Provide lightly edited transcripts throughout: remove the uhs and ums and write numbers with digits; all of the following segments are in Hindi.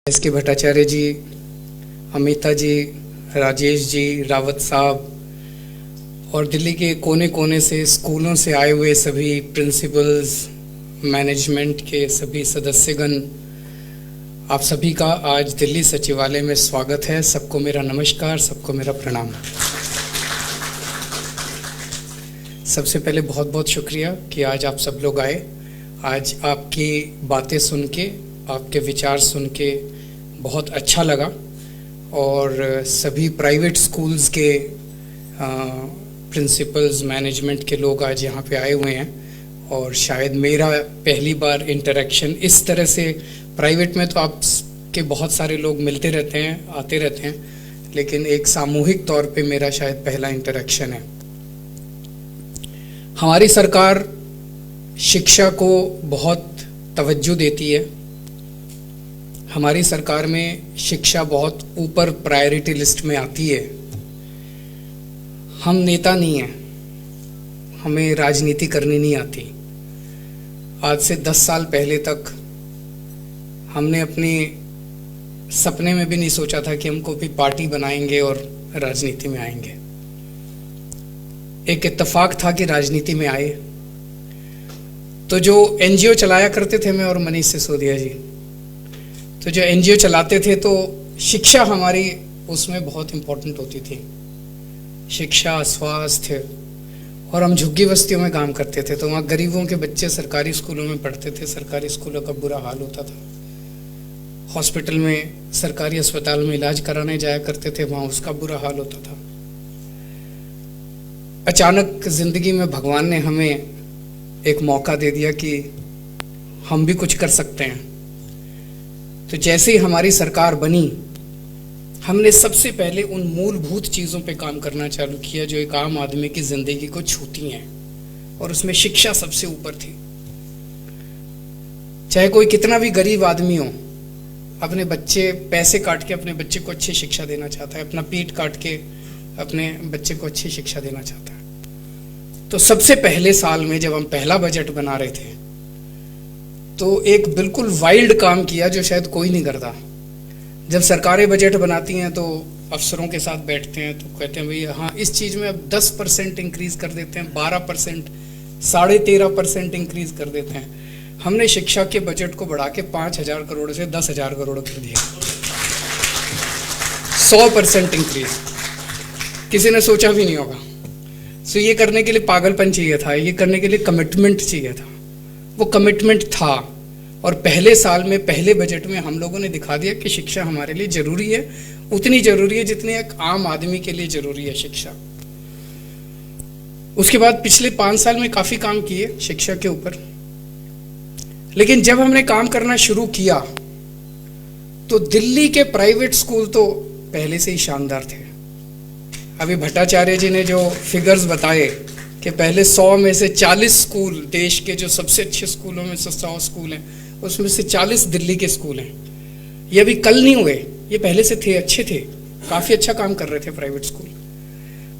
एस.के. भट्टाचार्य जी, अमिता जी, राजेश जी, रावत साहब और दिल्ली के कोने कोने से स्कूलों से आए हुए सभी प्रिंसिपल्स, मैनेजमेंट के सभी सदस्यगण, आप सभी का आज दिल्ली सचिवालय में स्वागत है। सबको मेरा नमस्कार, सबको मेरा प्रणाम। सबसे पहले बहुत बहुत शुक्रिया कि आज आप सब लोग आए। आज आपकी बातें सुन के, आपके विचार सुन के बहुत अच्छा लगा और सभी प्राइवेट स्कूल्स के प्रिंसिपल्स, मैनेजमेंट के लोग आज यहाँ पे आए हुए हैं और शायद मेरा पहली बार इंटरेक्शन इस तरह से, प्राइवेट में तो आप के बहुत सारे लोग मिलते रहते हैं, आते रहते हैं, लेकिन एक सामूहिक तौर पे मेरा शायद पहला इंटरेक्शन है। हमारी सरकार शिक्षा को बहुत तवज्जो देती है। हमारी सरकार में शिक्षा बहुत ऊपर प्रायोरिटी लिस्ट में आती है। हम नेता नहीं हैं, हमें राजनीति करनी नहीं आती। आज से 10 साल पहले तक हमने अपने सपने में भी नहीं सोचा था कि हम कोई पार्टी बनाएंगे और राजनीति में आएंगे। एक इत्तेफाक था कि राजनीति में आए। तो जो एनजीओ चलाया करते थे, मैं और मनीष सिसोदिया जी, तो जो एनजीओ चलाते थे तो शिक्षा हमारी उसमें बहुत इम्पोर्टेंट होती थी। शिक्षा, स्वास्थ्य, और हम झुग्गी बस्तियों में काम करते थे तो वहाँ गरीबों के बच्चे सरकारी स्कूलों में पढ़ते थे। सरकारी स्कूलों का बुरा हाल होता था। हॉस्पिटल में, सरकारी अस्पताल में इलाज कराने जाया करते थे, वहाँ उसका बुरा हाल होता था। अचानक जिंदगी में भगवान ने हमें एक मौका दे दिया कि हम भी कुछ कर सकते हैं। तो जैसे ही हमारी सरकार बनी, हमने सबसे पहले उन मूलभूत चीज़ों पे काम करना चालू किया जो एक आम आदमी की ज़िंदगी को छूती हैं, और उसमें शिक्षा सबसे ऊपर थी। चाहे कोई कितना भी गरीब आदमी हो, अपने बच्चे, पैसे काट के अपने बच्चे को अच्छी शिक्षा देना चाहता है, अपना पीठ काट के अपने बच्चे को अच्छी शिक्षा देना चाहता है। तो सबसे पहले साल में जब हम पहला बजट बना रहे थे तो एक बिल्कुल वाइल्ड काम किया जो शायद कोई नहीं करता। जब सरकारें बजट बनाती हैं तो अफसरों के साथ बैठते हैं तो कहते हैं भाई हाँ, इस चीज़ में अब 10% इंक्रीज कर देते हैं, 12%, 13.5% इंक्रीज कर देते हैं। हमने शिक्षा के बजट को बढ़ा के 5,000 करोड़ से 10,000 करोड़ कर दिया। 100% इंक्रीज। किसी ने सोचा भी नहीं होगा। सो ये करने के लिए पागलपन चाहिए था, ये करने के लिए कमिटमेंट चाहिए था। वो कमिटमेंट था और पहले साल में, पहले बजट में हम लोगों ने दिखा दिया कि शिक्षा हमारे लिए जरूरी है, उतनी जरूरी है जितनी एक आम आदमी के लिए जरूरी है शिक्षा। उसके बाद पिछले 5 साल में काफी काम किए शिक्षा के ऊपर, लेकिन जब हमने काम करना शुरू किया तो दिल्ली के प्राइवेट स्कूल तो पहले से ही शानदार थे। अभी भट्टाचार्य जी ने जो फिगर्स बताए कि पहले 100 में से 40 स्कूल, देश के जो सबसे अच्छे स्कूलों में से 100 स्कूल हैं, उसमें से 40 दिल्ली के स्कूल हैं। ये अभी कल नहीं हुए, ये पहले से थे, अच्छे थे, काफी अच्छा काम कर रहे थे प्राइवेट स्कूल।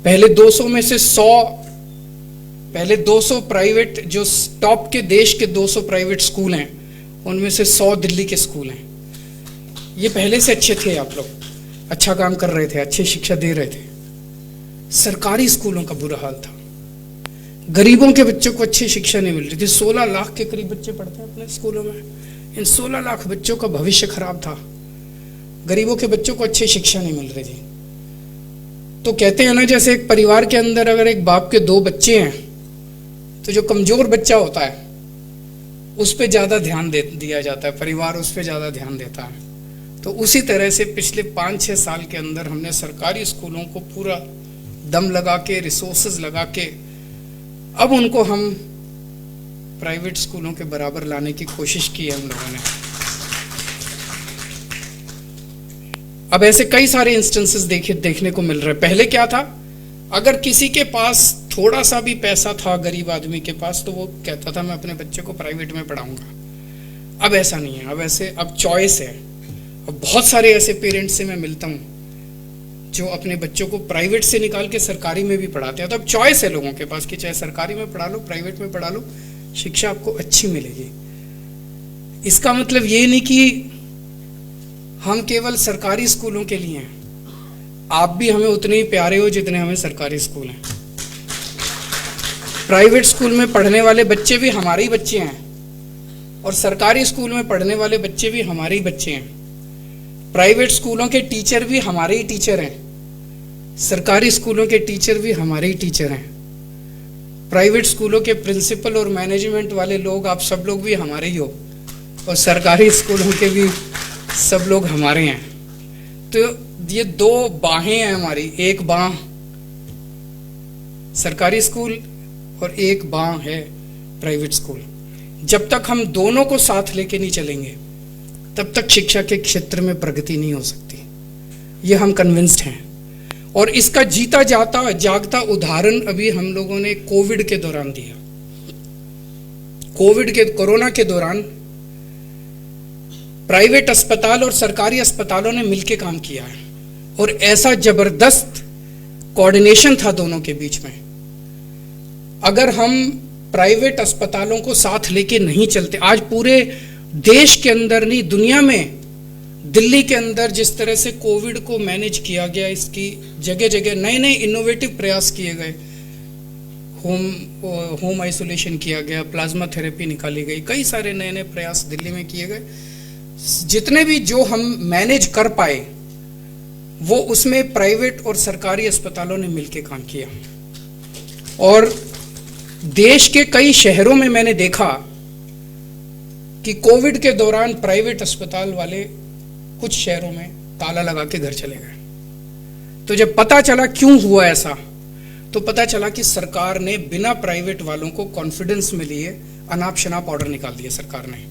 पहले 200 में से 100, पहले 200 प्राइवेट, जो टॉप के देश के 200 प्राइवेट स्कूल हैं, उनमें से 100 दिल्ली के स्कूल हैं। ये पहले से अच्छे थे। आप लोग अच्छा काम कर रहे थे, अच्छी शिक्षा दे रहे थे। सरकारी स्कूलों का बुरा हाल था। गरीबों के बच्चों को अच्छी शिक्षा नहीं मिल रही थी। 16 लाख के करीब बच्चे पढ़ते हैं अपने स्कूलों में। इन 16 लाख बच्चों का भविष्य खराब था। गरीबों के बच्चों को अच्छी शिक्षा नहीं मिल रही थी। तो कहते हैं ना, जैसे एक परिवार के अंदर अगर एक बाप के 2 बच्चे हैं तो जो कमजोर बच्चा होता है उस पर ज्यादा ध्यान दिया जाता है, परिवार उस पर ज्यादा ध्यान देता है। तो उसी तरह से पिछले 5-6 साल के अंदर हमने सरकारी स्कूलों को पूरा दम लगा के, रिसोर्सेज लगा के, अब उनको हम प्राइवेट स्कूलों के बराबर लाने की कोशिश की है हम लोगों ने। अब ऐसे कई सारे इंस्टेंसेस देखने को मिल रहे हैं। पहले क्या था, अगर किसी के पास थोड़ा सा भी पैसा था, गरीब आदमी के पास, तो वो कहता था मैं अपने बच्चे को प्राइवेट में पढ़ाऊंगा। अब ऐसा नहीं है। अब चॉइस है। अब बहुत सारे ऐसे पेरेंट्स से मैं मिलता हूँ जो अपने बच्चों को प्राइवेट से निकाल के सरकारी में भी पढ़ाते हैं। तो अब चॉइस है लोगों के पास कि चाहे सरकारी में पढ़ा लो, प्राइवेट में पढ़ा लो, शिक्षा आपको अच्छी मिलेगी। इसका मतलब ये नहीं कि हम केवल सरकारी स्कूलों के लिए हैं। आप भी हमें उतने ही प्यारे हो जितने हमें सरकारी स्कूल हैं। प्राइवेट स्कूल में पढ़ने वाले बच्चे भी हमारे ही बच्चे हैं और सरकारी स्कूल में पढ़ने वाले बच्चे भी हमारे ही बच्चे हैं। प्राइवेट स्कूलों के टीचर भी हमारे ही टीचर हैं, सरकारी स्कूलों के टीचर भी हमारे ही टीचर हैं। प्राइवेट स्कूलों के प्रिंसिपल और मैनेजमेंट वाले लोग, आप सब लोग भी हमारे ही हो, और सरकारी स्कूलों के भी सब लोग हमारे हैं। तो ये दो बाहें हैं हमारी, एक बाह सरकारी स्कूल और एक बाह है प्राइवेट स्कूल। जब तक हम दोनों को साथ लेके नहीं चलेंगे तब तक शिक्षा के क्षेत्र में प्रगति नहीं हो सकती, ये हम कन्विंस्ड हैं। और इसका जीता जाता जागता उदाहरण अभी हम लोगों ने कोविड के दौरान दिया। कोरोना के दौरान प्राइवेट अस्पताल और सरकारी अस्पतालों ने मिलकर काम किया है और ऐसा जबरदस्त कोऑर्डिनेशन था दोनों के बीच में। अगर हम प्राइवेट अस्पतालों को साथ लेके नहीं चलते, आज पूरे देश के अंदर नहीं दुनिया में, दिल्ली के अंदर जिस तरह से कोविड को मैनेज किया गया, इसकी जगह जगह नए नए इनोवेटिव प्रयास किए गए। होम आइसोलेशन किया गया, प्लाज्मा थेरेपी निकाली गई, कई सारे नए नए प्रयास दिल्ली में किए गए। जितने भी जो हम मैनेज कर पाए वो उसमें प्राइवेट और सरकारी अस्पतालों ने मिलकर काम किया। और देश के कई शहरों में मैंने देखा कि कोविड के दौरान प्राइवेट अस्पताल वाले कुछ शहरों में ताला लगा के घर चले गए। तो जब पता चला क्यों हुआ ऐसा, तो पता चला कि सरकार ने बिना प्राइवेट वालों को कॉन्फिडेंस में लिए अनाप शनाप ऑर्डर निकाल दिए सरकार ने।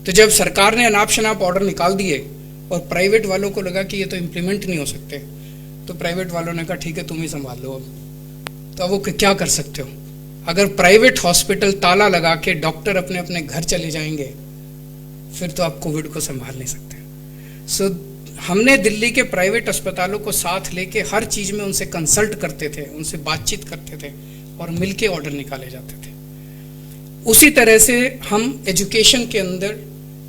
तो जब सरकार ने अनाप शनाप ऑर्डर निकाल दिए और प्राइवेट वालों को लगा कि ये तो इम्प्लीमेंट नहीं हो सकते, तो प्राइवेट वालों ने कहा ठीक है तुम ही संभाल लो। अब तो वो क्या कर सकते हो? अगर प्राइवेट हॉस्पिटल ताला लगा के डॉक्टर अपने अपने घर चले जाएंगे फिर तो आप कोविड को संभाल नहीं सकते। सो हमने दिल्ली के प्राइवेट अस्पतालों को साथ लेके हर चीज में उनसे कंसल्ट करते थे, उनसे बातचीत करते थे और मिलके ऑर्डर निकाले जाते थे। उसी तरह से हम एजुकेशन के अंदर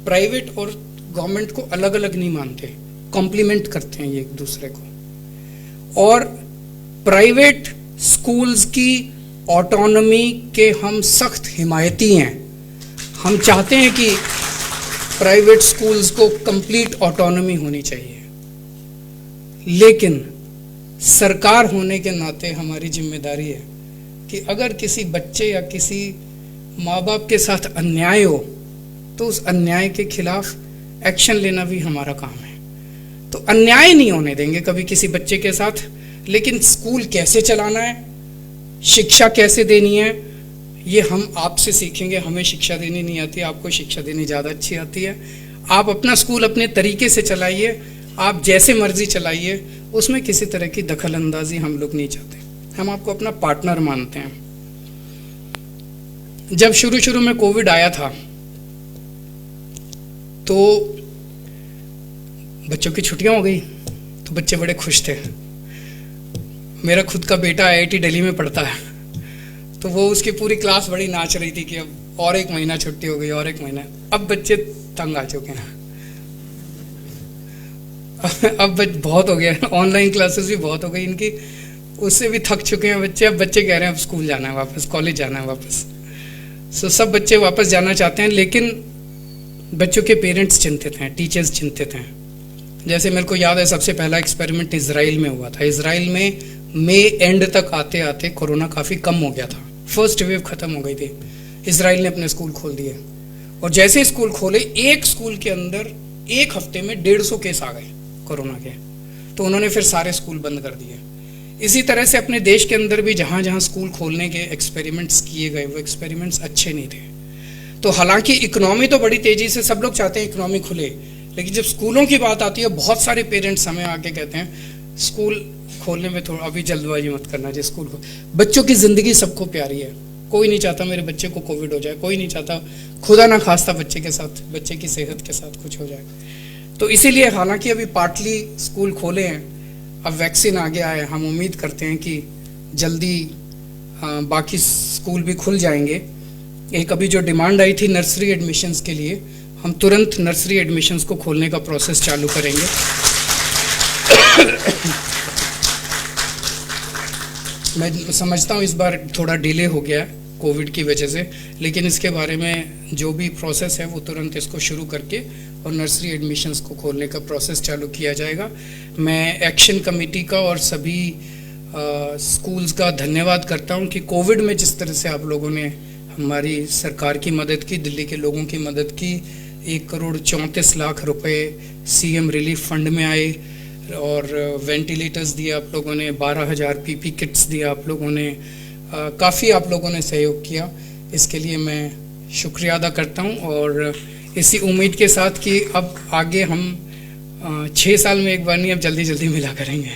प्राइवेट और गवर्नमेंट को अलग अलग नहीं मानते, कॉम्प्लीमेंट करते हैं ये एक दूसरे को। और प्राइवेट स्कूल्स की ऑटोनॉमी के हम सख्त हिमायती हैं। हम चाहते हैं कि प्राइवेट स्कूल्स को कंप्लीट ऑटोनॉमी होनी चाहिए, लेकिन सरकार होने के नाते हमारी जिम्मेदारी है कि अगर किसी बच्चे या किसी माँ बाप के साथ अन्याय हो तो उस अन्याय के खिलाफ एक्शन लेना भी हमारा काम है। तो अन्याय नहीं होने देंगे कभी किसी बच्चे के साथ, लेकिन स्कूल कैसे चलाना है, शिक्षा कैसे देनी है, ये हम आपसे सीखेंगे। हमें शिक्षा देनी नहीं आती, आपको शिक्षा देनी ज़्यादा अच्छी आती है। आप अपना स्कूल अपने तरीके से चलाइए, आप जैसे मर्जी चलाइए, उसमें किसी तरह की दखल अंदाजी हम लोग नहीं चाहते। हम आपको अपना पार्टनर मानते हैं। जब शुरू शुरू में कोविड आया था तो बच्चों की छुट्टियां हो गई तो बच्चे बड़े खुश थे। मेरा खुद का बेटा IIT दिल्ली में पढ़ता है, तो वो उसकी पूरी क्लास बड़ी नाच रही थी कि अब और एक महीना छुट्टी हो गई, और एक महीना। अब बच्चे तंग आ चुके हैं, अब बहुत हो गया, ऑनलाइन क्लासेस भी बहुत हो गई इनकी, उससे भी थक चुके हैं बच्चे। अब बच्चे कह रहे हैं अब स्कूल जाना है वापस, कॉलेज जाना है वापस। सो सब बच्चे वापस जाना चाहते हैं, लेकिन बच्चों के पेरेंट्स चिंतित हैं, टीचर्स चिंतित हैं। जैसे मेरे को याद है सबसे पहला एक्सपेरिमेंट इजराइल में हुआ था। इजराइल में मई एंड तक आते आते कोरोना काफ़ी कम हो गया था, फर्स्ट वेव खत्म हो गई थी। इजराइल ने अपने स्कूल खोल दिए और जैसे स्कूल खोले, एक स्कूल के अंदर एक हफ्ते में 150 केस आ गए कोरोना के, तो उन्होंने फिर सारे स्कूल बंद कर दिए। इसी तरह से अपने देश के अंदर भी जहाँ जहाँ स्कूल खोलने के एक्सपेरिमेंट्स किए गए, वो एक्सपेरिमेंट्स अच्छे नहीं थे। तो हालांकि इकोनॉमी तो बड़ी तेजी से, सब लोग चाहते हैं इकोनॉमी खुले, लेकिन जब स्कूलों की बात आती है, बहुत सारे पेरेंट्स हमें आके कहते हैं स्कूल खोलने में थोड़ा अभी जल्दबाजी मत करना जी। स्कूल को, बच्चों की जिंदगी सबको प्यारी है, कोई नहीं चाहता मेरे बच्चे को कोविड हो जाए, कोई नहीं चाहता खुदा ना खास्ता बच्चे के साथ, बच्चे की सेहत के साथ कुछ हो जाए। तो इसीलिए हालांकि अभी पार्टली स्कूल खोले हैं, अब वैक्सीन आ गया है, हम उम्मीद करते हैं कि जल्दी बाकी स्कूल भी खुल जाएंगे। एक अभी जो डिमांड आई थी नर्सरी एडमिशन्स के लिए, हम तुरंत नर्सरी एडमिशन्स को खोलने का प्रोसेस चालू करेंगे। मैं समझता हूँ इस बार थोड़ा डिले हो गया है कोविड की वजह से, लेकिन इसके बारे में जो भी प्रोसेस है वो तुरंत इसको शुरू करके और नर्सरी एडमिशन्स को खोलने का प्रोसेस चालू किया जाएगा। मैं एक्शन कमेटी का और सभी स्कूल्स का धन्यवाद करता हूं कि कोविड में जिस तरह से आप लोगों ने हमारी सरकार की मदद की, दिल्ली के लोगों की मदद की, 1,34,00,000 रुपए सीएम रिलीफ फंड में आए और वेंटिलेटर्स दिए आप लोगों ने, 12,000 पीपी किट्स दिए आप लोगों ने, काफ़ी आप लोगों ने सहयोग किया। इसके लिए मैं शुक्रिया अदा करता हूं और इसी उम्मीद के साथ कि अब आगे हम 6 साल में एक बार नहीं, अब जल्दी जल्दी मिला करेंगे।